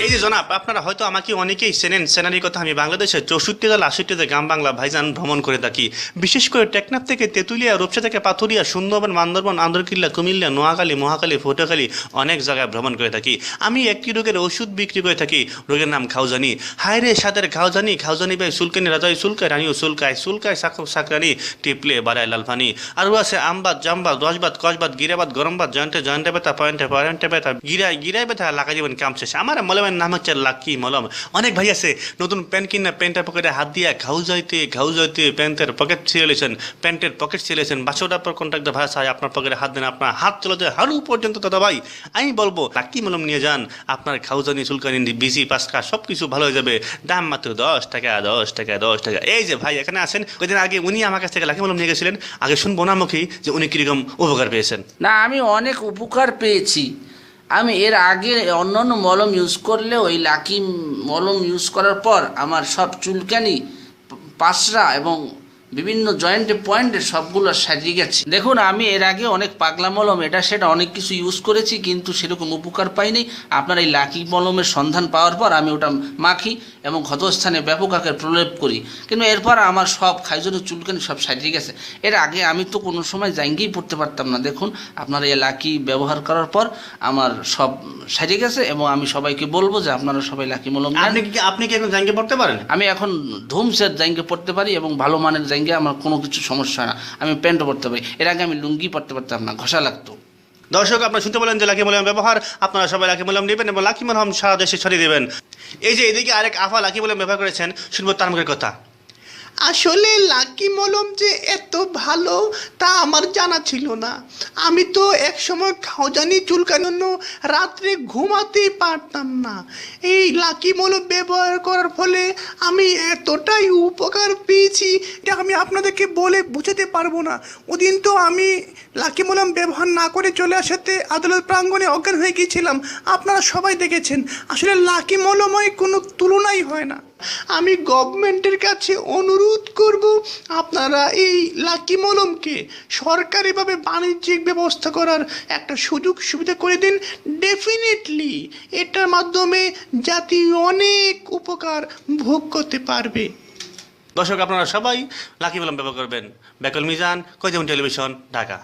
এই যে জনাব, আপনারা হয়তো আমাকে অনেকেই চেনেন। চেনারির কথা, আমি বাংলাদেশের 64 জেলা 80তে গ্রাম বাংলা ভাইজান ভ্রমণ করে থাকি। বিশেষ করে টেকনাফ থেকে তেঁতুলিয়া, রূপসা থেকে পাথুরিয়া, সুন্দরবন, বান্দরবন, আন্দরকিল্লা, কুমিল্লা, নোয়াখালী, মহাখালী, পটুয়াখালী অনেক জায়গায় ভ্রমণ করে থাকি। আমি একটি রোগের ওষুধ বিক্রি করে থাকি, রোগের নাম খাওজানি। হায় রে সাদের খাওজানি, খাওজানি ভাই সুলকানি, রাজাই সুলকায়, রানীও সুলকায়, সুলকায় সাকরানি, টিপলে বাড়ায় লালফানি। আরও আছে আমবাদ, জামবাদ, রসবাদ, কসবাদ, গিরাবাদ, গরমবাদ, জয়েন্টে জয়েন্টে ব্যথা, পয়েন্টে ব্যথা, গিরায় ব্যথা, লাগা জীবন কাম শেষ। আমার মলমের নাম হচ্ছে লাকি মলম। অনেক ভাই আছে নতুন প্যান্ট কিনা প্যান্টের পকেটে হাত দিয়া ঘাউ যাইতে প্যান্টের পকেট ছিঁড়েছেন, প্যান্টের পকেট ছিঁড়েছেন, বাসোটার পর কন্ট্রাক্টর ভাড়া চাই, আপনার পকেটে হাত দেন, আপনার হাত চলে হাড়ু পর্যন্ত। দাদা ভাই, আমি বলবো লাকি মলম নিয়ে যান, আপনার খাউজানি, চুলকানি, বিসি, পাঁচকা সব কিছু ভালো হয়ে যাবে। দাম মাত্র 10 টাকা, 10 টাকা, 10 টাকা। এই যে ভাই এখানে আছেন, ওইদিন আগে উনি আমার কাছ থেকে লাকি মলম নিয়ে গেছিলেন। আগে শুনবো না মুখেই যে উনি কিরকম উপকার পেয়েছেন। না, আমি অনেক উপকার পেয়েছি। আমি এর আগে অন্যান্য মলম ইউজ করলে ওই লাকি মলম ইউজ করার পর আমার সব চুলকানি, পাশরা এবং বিভিন্ন জয়েন্টে পয়েন্টে সবগুলো সারিয়ে গেছে। দেখুন, আমি এর আগে অনেক পাগলা মলম এটা সেটা অনেক কিছু ইউজ করেছি, কিন্তু সেরকম উপকার পাইনি। আপনার এই লাকি মলমের সন্ধান পাওয়ার পর আমি ওটা মাখি এবং ক্ষতস্থানে ব্যাপক আকারে প্রলেপ করি, কিন্তু এরপর আমার সব খাইজনে চুলকানি সব সারিয়ে গেছে। এর আগে আমি তো কোনো সময় জাঙ্গিই পড়তে পারতাম না। দেখুন, আপনার এই লাকি ব্যবহার করার পর আমার সব সারিয়ে গেছে এবং আমি সবাইকে বলবো যে আপনারা সবাই লাকি মলম নেন। আপনি কি এখন জাঙ্গে পড়তে পারেন? আমি এখন ধুমসের জাঙ্গে পড়তে পারি এবং ভালো মানের জাঙ্গে, আমার কোনো কিছু সমস্যা হয় না। আমি প্যান্টও পরতে পারি। এর আগে আমি লুঙ্গি পরতে পারতাম না, ঘষা লাগতো। দর্শক, আপনারা শুনতে বলেন যে লাকি মলম ব্যবহার, আপনারা সবাই লাকি মলম নেবেন এবং লাকি মলম সারা দেশে ছড়িয়ে দেবেন। এই যে এদিকে আরেক আফা লাকি মলম ব্যবহার করেছেন, শুনবো তার মুখের কথা। আসলে লাকি মলম যে এত ভালো তা আমার জানা ছিল না। আমি তো একসময় খাওজানি চুলকানোর জন্য রাত্রে ঘুমাতেই পারতাম না। এই লাকি মলম ব্যবহার করার ফলে আমি এতটাই উপকার পেয়েছি এটা আমি আপনাদেরকে বলে বোঝাতে পারবো না। ওদিন তো আমি লাকি মলম ব্যবহার না করে চলে আসাতে আদালত প্রাঙ্গণে অজ্ঞান হয়ে গিয়েছিলাম। আপনারা সবাই দেখেছেন। আসলে লাকি মলময় কোনো তুলনাই হয় না। আমি গভর্নমেন্টের কাছে অনুরোধ করব, আপনারা এই লাকি মলমকে সরকারিভাবে বাণিজ্যিক ব্যবস্থা করার একটা সুযোগ সুবিধা করে দিন। ডেফিনেটলি এটার মাধ্যমে জাতি অনেক উপকার ভোগ করতে পারবে। দর্শক, আপনারা সবাই লাকি মলম ব্যবহার করবেন। বেকল মিজান, কয়জন টেলিভিশন, ঢাকা।